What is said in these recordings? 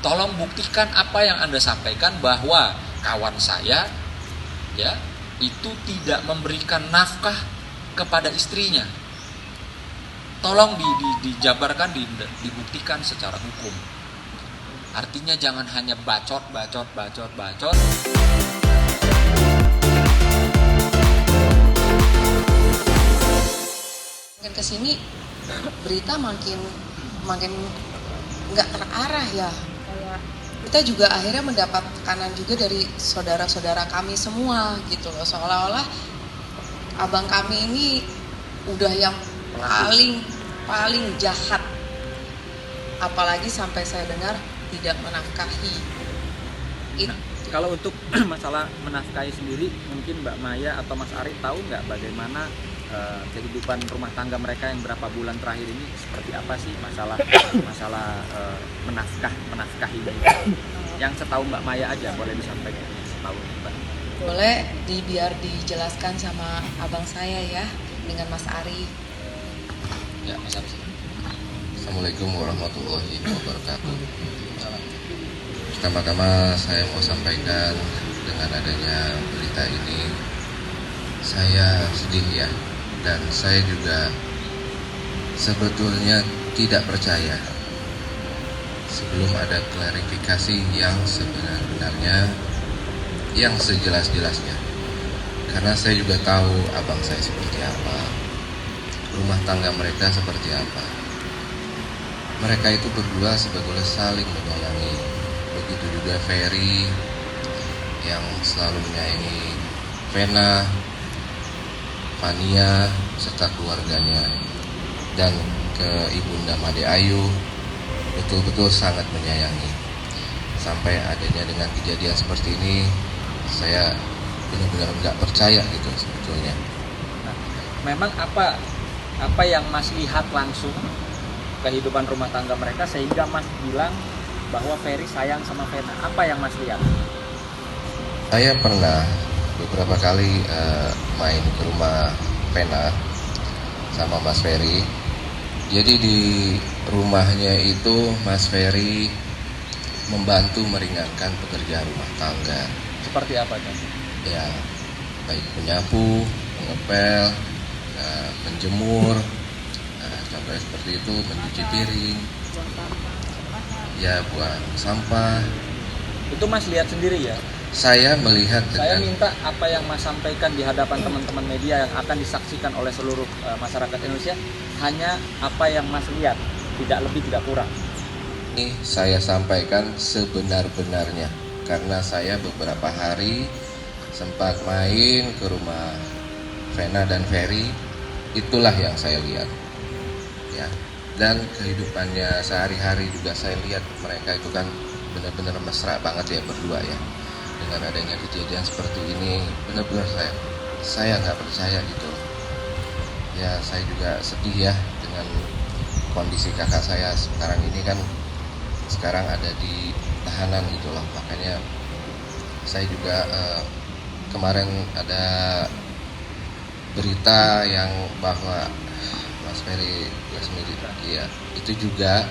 tolong buktikan apa yang Anda sampaikan bahwa kawan saya ya itu tidak memberikan nafkah kepada istrinya. Tolong dijabarkan, dibuktikan secara hukum. Artinya jangan hanya bacot. Makin kesini berita makin nggak terarah ya. Kita juga akhirnya mendapat tekanan juga dari saudara-saudara kami semua gitu loh, seolah-olah abang kami ini udah yang paling jahat, apalagi sampai saya dengar tidak menafkahi. Kalau untuk masalah menafkahi sendiri, mungkin Mbak Maya atau Mas Ari tahu nggak bagaimana kehidupan rumah tangga mereka yang berapa bulan terakhir ini seperti apa sih masalah menafkahi ini? Yang setahu Mbak Maya aja boleh disampaikan, setahu Mbak. Boleh biar dijelaskan sama abang saya ya, dengan Mas Ari. Ya, Mas Ari. Assalamualaikum warahmatullahi wabarakatuh. Pertama-tama saya mau sampaikan, dengan adanya berita ini saya sedih ya, dan saya juga sebetulnya tidak percaya sebelum ada klarifikasi yang sebenarnya, yang sejelas-jelasnya. Karena saya juga tahu abang saya seperti apa, rumah tangga mereka seperti apa. Mereka itu berdua sebetulnya saling menyayangi. Begitu juga Ferry yang selalu menyayangi Vena, Fania, serta keluarganya. Dan ke Ibunda Made Ayu betul-betul sangat menyayangi. Sampai adanya dengan kejadian seperti ini, saya benar-benar nggak percaya gitu sebetulnya. Nah, memang apa yang Mas lihat langsung kehidupan rumah tangga mereka sehingga Mas bilang bahwa Ferry sayang sama Vena? Apa yang Mas lihat? Saya pernah beberapa kali main ke rumah Vena sama Mas Ferry. Jadi di rumahnya itu Mas Ferry membantu meringankan pekerjaan rumah tangga. Seperti apa kan? Ya, baik menyapu, mengepel, menjemur, contohnya seperti itu, mencuci piring, ya buang sampah. Itu Mas lihat sendiri ya? Saya melihat Saya dengan minta apa yang Mas sampaikan di hadapan teman-teman media yang akan disaksikan oleh seluruh masyarakat Indonesia, hanya apa yang Mas lihat, tidak lebih tidak kurang. ini saya sampaikan sebenar-benarnya, karena saya beberapa hari sempat main ke rumah Vena dan Ferry. Itulah yang saya lihat ya, dan kehidupannya sehari-hari juga saya lihat mereka itu kan benar-benar mesra banget ya berdua ya. Dengan adanya kejadian seperti ini, benar-benar saya nggak percaya gitu ya. Saya juga sedih ya dengan kondisi kakak saya sekarang ini, kan sekarang ada di tahanan gitu loh. Makanya saya juga kemarin ada berita yang bahwa Mas Ferry Lesmili, ya itu juga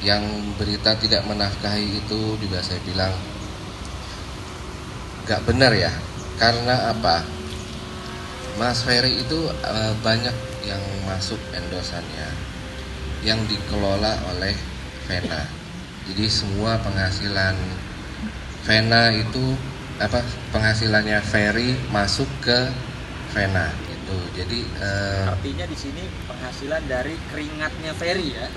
yang berita tidak menafkahi itu juga saya bilang gak benar ya. Karena apa? Mas Ferry itu banyak yang masuk endosannya yang dikelola oleh Vena. Jadi semua penghasilan Vena itu penghasilannya Ferry masuk ke Vena itu. Jadi artinya di sini penghasilan dari keringatnya Ferry ya?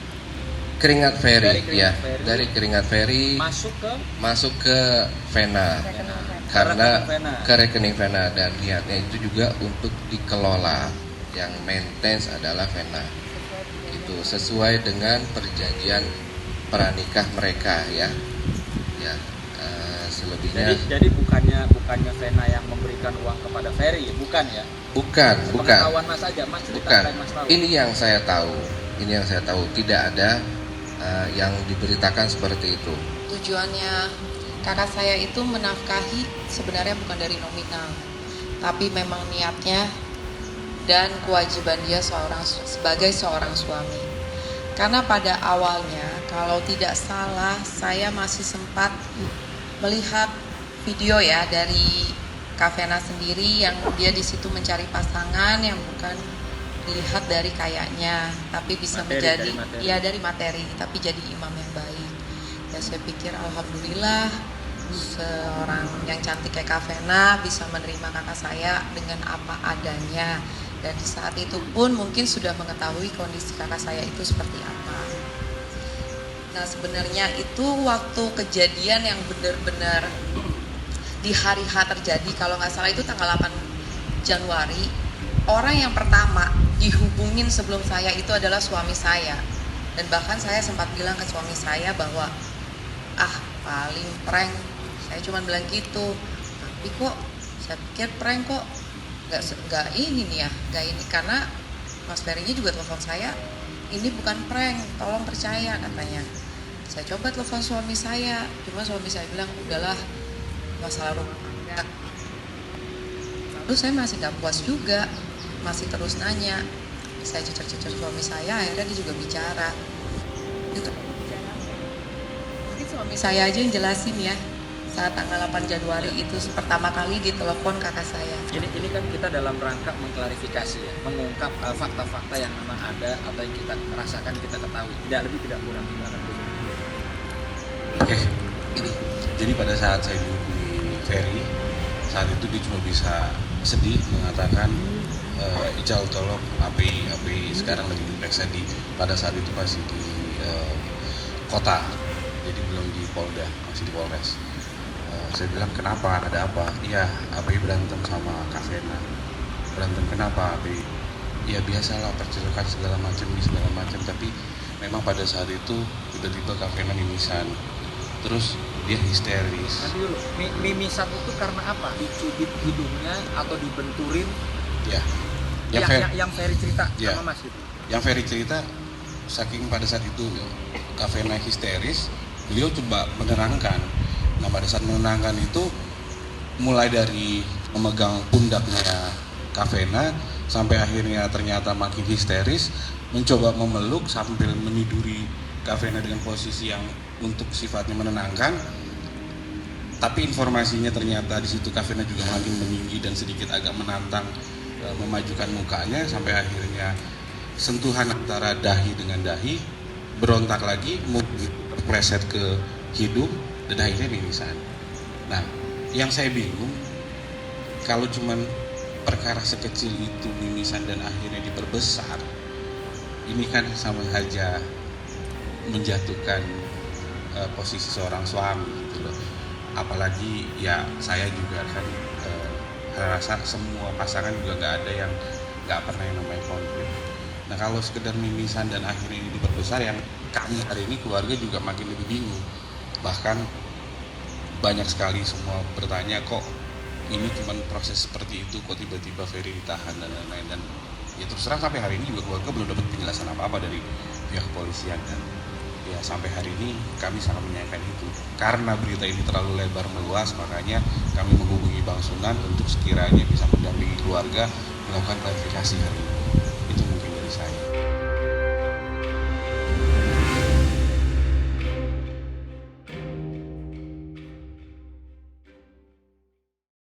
Keringat Ferry ya, Ferry, dari keringat Ferry masuk ke Vena. Karena ke rekening Vena, dan niatnya itu juga untuk dikelola, yang maintenance adalah Vena. Itu sesuai dengan perjanjian pranikah mereka ya. Ya, selebihnya. Jadi bukannya Vena yang memberikan uang kepada Ferry, bukan ya? Bukan. Pengetahuan Mas aja, Mas ceritakan Mas tahu. Ini yang saya tahu, tidak ada yang diberitakan seperti itu. Tujuannya kakak saya itu menafkahi sebenarnya bukan dari nominal, tapi memang niatnya dan kewajiban dia sebagai seorang suami. Karena pada awalnya, kalau tidak salah, saya masih sempat melihat video ya dari Kavena sendiri yang dia di situ mencari pasangan yang bukan dilihat dari kayaknya, tapi bisa menjadi dari materi, tapi jadi imam yang baik. Ya saya pikir alhamdulillah seorang yang cantik kayak Kavena bisa menerima kakak saya dengan apa adanya. Dan di saat itu pun mungkin sudah mengetahui kondisi kakak saya itu seperti apa. Nah sebenarnya itu waktu kejadian yang benar-benar di hari H terjadi, kalau nggak salah itu tanggal 8 Januari, orang yang pertama dihubungin sebelum saya itu adalah suami saya. Dan bahkan saya sempat bilang ke suami saya bahwa, paling prank, saya cuma bilang gitu. Tapi kok, saya pikir prank kok, nggak ini nih ya, nggak ini. Karena Mas Ferry juga telepon saya, ini bukan prank, tolong percaya katanya. Saya coba telepon suami saya, cuma suami saya bilang, udahlah, masalah rumah tangga. Lalu saya masih nggak puas juga, masih terus nanya. Saya cecer-cecer suami saya, akhirnya dia juga bicara. Itu mungkin suami saya aja yang jelasin ya, saat tanggal 8 Januari itu pertama kali ditelepon kakak saya. Ini kan kita dalam rangka mengklarifikasi ya, mengungkap fakta-fakta yang memang ada atau yang kita rasakan, kita ketahui, tidak lebih tidak kurang. Oke, jadi pada saat saya dihubungi Ferry, saat itu dia cuma bisa sedih mengatakan Ical tolong API sekarang lagi diperiksa pada saat itu masih di kota, jadi belum di Polda, masih di Polres. Saya bilang kenapa, ada apa? Iya, API berantem sama Kavena. Berantem kenapa API? Ya biasalah, percelakaan segala macam, tapi memang pada saat itu tiba-tiba Kavena mimisan, terus dia histeris. Nanti dulu, mimisan itu karena apa? Dicubit hidungnya atau dibenturin? Ya, yang Ferry cerita ya, sama Mas itu. Yang Ferry cerita, saking pada saat itu Kavena histeris, beliau coba menerangkan. Nah pada saat menenangkan itu mulai dari memegang pundaknya Kavena sampai akhirnya ternyata makin histeris, mencoba memeluk sambil meniduri Kavena dengan posisi yang untuk sifatnya menenangkan. Tapi informasinya ternyata di situ Kavena juga makin meninggi dan sedikit agak menantang, memajukan mukanya sampai akhirnya sentuhan antara dahi dengan dahi, berontak lagi, terpleset ke hidung dan akhirnya mimisan. Nah, yang saya bingung kalau cuman perkara sekecil itu mimisan dan akhirnya diperbesar, ini kan sama saja menjatuhkan posisi seorang suami gitu loh. Apalagi ya saya juga kan rasa semua pasangan juga nggak ada yang nggak pernah yang namanya konflik. Nah kalau sekedar mimisan dan akhirnya ini diperbesar, yang kami hari ini keluarga juga makin lebih bingung. Bahkan banyak sekali semua bertanya, kok ini cuma proses seperti itu, kok tiba-tiba Ferry ditahan dan lain-lain. Dan ya terus terang sampai hari ini juga keluarga belum dapat penjelasan apa-apa dari pihak kepolisian. Dan ya sampai hari ini kami sangat menyayangkan itu. Karena berita ini terlalu lebar meluas, makanya kami menghubungi Bang Sunan untuk sekiranya bisa mendampingi keluarga melakukan klarifikasi hari ini.